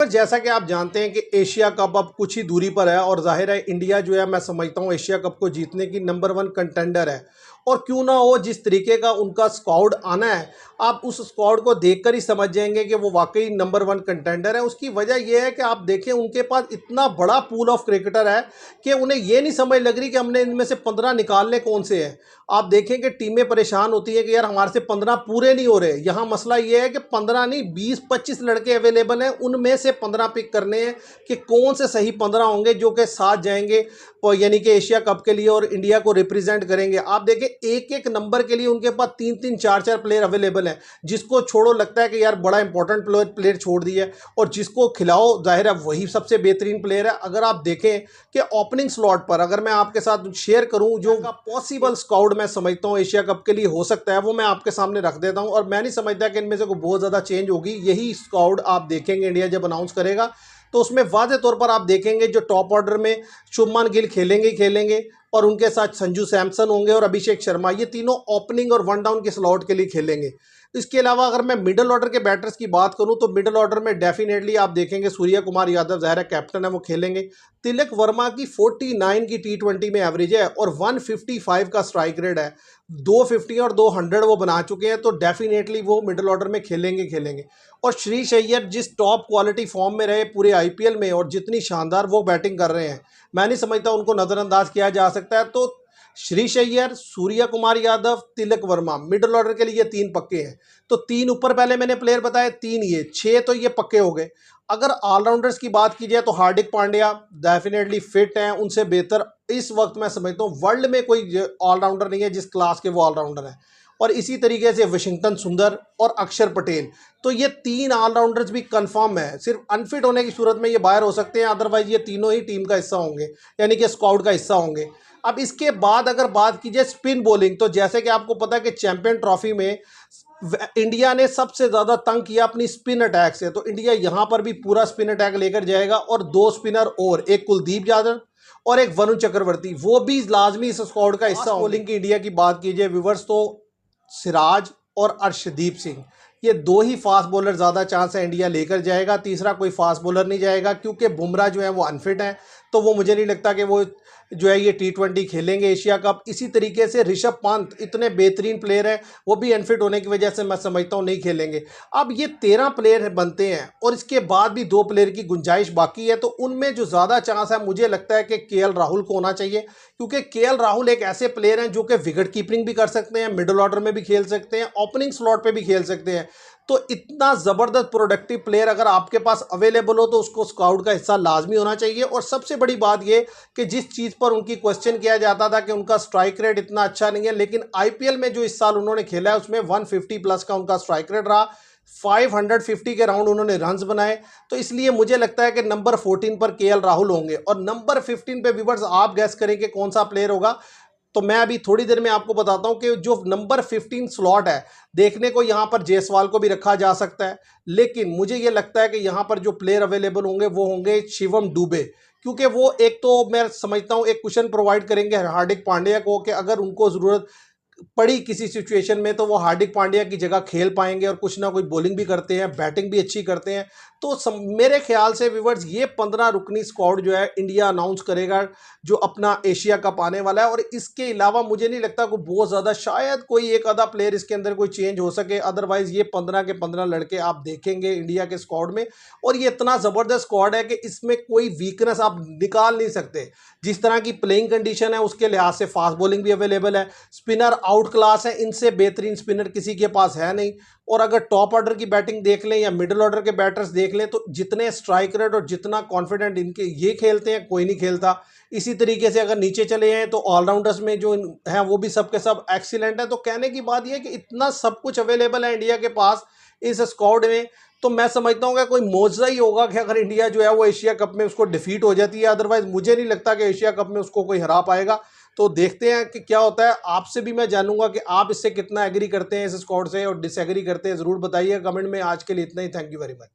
पर जैसा कि आप जानते हैं कि एशिया कप अब कुछ ही दूरी पर है और जाहिर है इंडिया जो है मैं समझता हूँ एशिया कप को जीतने की नंबर 1 कंटेंडर है। और क्यों ना हो, जिस तरीके का उनका स्क्वाड आना है, आप उस स्क्वाड को देखकर ही समझ जाएंगे कि वो वाकई नंबर 1 कंटेंडर है। उसकी वजह यह है कि आप देखें उनके पास इतना बड़ा पूल ऑफ क्रिकेटर है कि उन्हें ये नहीं समझ लग रही कि हमने इनमें से 15 निकालने कौन से हैं। आप देखें कि टीमें परेशान होती हैं कि यार हमारे से 15 पूरे नहीं हो रहे। यहाँ मसला ये है कि 15 नहीं 20-25 लड़के अवेलेबल हैं, उनमें से 15 पिक करने हैं कि कौन से सही 15 होंगे जो कि साथ जाएंगे यानी कि एशिया कप के लिए और इंडिया को रिप्रेजेंट करेंगे। आप देखें एक एक नंबर के लिए उनके पास 3-3 4-4 प्लेयर अवेलेबल हैं। जिसको छोड़ो लगता है कि यार बड़ा इंपॉर्टेंट प्लेयर छोड़ दिया है, और जिसको खिलाओ जाहिर है वही सबसे बेहतरीन प्लेयर है। अगर आप देखें कि ओपनिंग स्लॉट पर अगर मैं आपके साथ शेयर करूं जो का पॉसिबल स्क्वाड मैं समझता हूं एशिया कप के लिए हो सकता है, वो मैं आपके सामने रख देता हूं। और मैं नहीं समझता कि इनमें से कोई बहुत ज़्यादा चेंज होगी। यही स्क्वाड आप देखेंगे इंडिया जब अनाउंस करेगा तो उसमें वाज़े तौर पर आप देखेंगे जो टॉप ऑर्डर में शुभमन गिल खेलेंगे ही खेलेंगे, और उनके साथ संजू सैमसन होंगे और अभिषेक शर्मा, ये तीनों ओपनिंग और वन डाउन के स्लॉट के लिए खेलेंगे। इसके अलावा अगर मैं मिडिल ऑर्डर के बैटर्स की बात करूं तो मिडिल ऑर्डर में डेफिनेटली आप देखेंगे सूर्य कुमार यादव, ज़ाहिर है कैप्टन है, वो खेलेंगे। तिलक वर्मा की 49 की T20 में एवरेज है और 155 का स्ट्राइक रेट है। 250 और 200 वो बना चुके हैं, तो डेफिनेटली वो मिडिल ऑर्डर में खेलेंगे। और श्रेयस अय्यर जिस टॉप क्वालिटी फॉर्म में रहे पूरे IPL में और जितनी शानदार वो बैटिंग कर रहे हैं, मैं नहीं समझता उनको नज़रअंदाज किया जा सकता है। तो श्रेयस अय्यर, सूर्य कुमार यादव, तिलक वर्मा मिडिल ऑर्डर के लिए ये 3 पक्के हैं। तो 3 ऊपर पहले मैंने प्लेयर बताए, 3 ये 6 तो ये पक्के हो गए। अगर ऑलराउंडर्स की बात की जाए तो हार्दिक पांड्या डेफिनेटली फिट हैं, उनसे बेहतर इस वक्त मैं समझता हूँ वर्ल्ड में कोई ऑलराउंडर नहीं है जिस क्लास के वो ऑलराउंडर हैं। और इसी तरीके से वाशिंगटन सुंदर और अक्षर पटेल, तो ये 3 ऑलराउंडर्स भी कंफर्म है। सिर्फ अनफिट होने की सूरत में ये बाहर हो सकते हैं, अदरवाइज ये तीनों ही टीम का हिस्सा होंगे, यानी कि स्क्वाड का हिस्सा होंगे। अब इसके बाद अगर बात की जाए स्पिन बॉलिंग, तो जैसे कि आपको पता है कि चैंपियन ट्रॉफी में इंडिया ने सबसे ज़्यादा तंग किया अपनी स्पिन अटैक से, तो इंडिया यहाँ पर भी पूरा स्पिन अटैक लेकर जाएगा। और 2 स्पिनर और, एक कुलदीप यादव और एक वरुण चक्रवर्ती, वो भी लाजमी इस स्क्वाड का हिस्सा। बॉलिंग की इंडिया की बात कीजिए व्यूवर्स, तो सिराज और अर्शदीप सिंह, ये 2 ही फास्ट बॉलर ज़्यादा चांस है इंडिया लेकर जाएगा। तीसरा कोई फास्ट बॉलर नहीं जाएगा क्योंकि बुमराह जो है वो अनफिट है, तो वो मुझे नहीं लगता कि वो जो है ये T20 खेलेंगे एशिया कप। इसी तरीके से ऋषभ पंत इतने बेहतरीन प्लेयर हैं, वो भी अनफिट होने की वजह से मैं समझता हूँ नहीं खेलेंगे। अब ये 13 प्लेयर बनते हैं और इसके बाद भी 2 प्लेयर की गुंजाइश बाकी है, तो उनमें जो ज़्यादा चांस है मुझे लगता है कि KL राहुल को होना चाहिए, क्योंकि KL राहुल एक ऐसे प्लेयर हैं जो कि विकेट कीपिंग भी कर सकते हैं, मिडिल ऑर्डर में भी खेल सकते हैं, ओपनिंग स्लॉट पर भी खेल सकते हैं। तो इतना ज़बरदस्त प्रोडक्टिव प्लेयर अगर आपके पास अवेलेबल हो तो उसको स्क्वाड का हिस्सा लाजमी होना चाहिए। और सबसे बड़ी बात ये कि जिस चीज़ पर उनकी क्वेश्चन किया जाता था कि उनका स्ट्राइक रेट इतना अच्छा नहीं है, लेकिन IPL में जो इस साल उन्होंने खेला है उसमें 150 प्लस का उनका स्ट्राइक रेट रहा, 550 के राउंड उन्होंने रन्स बनाए। तो इसलिए मुझे लगता है कि नंबर 14 पर KL राहुल होंगे और नंबर 15 पे व्यूअर्स आप गैस करें कि कौन सा प्लेयर होगा। तो मैं अभी थोड़ी देर में आपको बताता हूं कि जो नंबर 15 स्लॉट है, देखने को यहां पर जायसवाल को भी रखा जा सकता है, लेकिन मुझे ये लगता है कि यहां पर जो प्लेयर अवेलेबल होंगे वो होंगे शिवम दुबे, क्योंकि वो एक तो मैं समझता हूं एक कुशन प्रोवाइड करेंगे हार्दिक पांड्या को कि अगर उनको ज़रूरत पड़ी किसी सिचुएशन में तो वो हार्दिक पांड्या की जगह खेल पाएंगे, और कुछ ना कुछ बॉलिंग भी करते हैं, बैटिंग भी अच्छी करते हैं। तो मेरे ख्याल से व्यूअर्स ये 15 रुकनी स्क्वाड जो है इंडिया अनाउंस करेगा जो अपना एशिया कप आने वाला है। और इसके अलावा मुझे नहीं लगता कोई बहुत ज़्यादा, शायद कोई एक आधा प्लेयर इसके अंदर कोई चेंज हो सके, अदरवाइज ये 15 के 15 लड़के आप देखेंगे इंडिया के स्क्वाड में। और ये इतना ज़बरदस्त स्क्वाड है कि इसमें कोई वीकनेस आप निकाल नहीं सकते। जिस तरह की प्लेइंग कंडीशन है उसके लिहाज से फास्ट बॉलिंग भी अवेलेबल है, स्पिनर आउट क्लास है, इनसे बेहतरीन स्पिनर किसी के पास है नहीं। और अगर टॉप ऑर्डर की बैटिंग देख लें या मिडिल ऑर्डर के बैटर्स देख लें तो जितने स्ट्राइक रेट और जितना कॉन्फिडेंट इनके ये खेलते हैं कोई नहीं खेलता। इसी तरीके से अगर नीचे चले जाएं तो ऑलराउंडर्स में जो हैं वो भी सबके सब एक्सीलेंट है। तो कहने की बात यह है कि इतना सब कुछ अवेलेबल है इंडिया के पास इस स्क्वाड में, तो मैं समझता हूँ कि कोई मौजज़ा ही होगा कि अगर इंडिया जो है वो एशिया कप में उसको डिफीट हो जाती है, अदरवाइज मुझे नहीं लगता कि एशिया कप में उसको कोई हरा पाएगा। तो देखते हैं कि क्या होता है। आपसे भी मैं जानूंगा कि आप इससे कितना एग्री करते हैं इस स्क्वाड से, और डिसएग्री करते हैं ज़रूर बताइए कमेंट में। आज के लिए इतना ही, थैंक यू वेरी मच।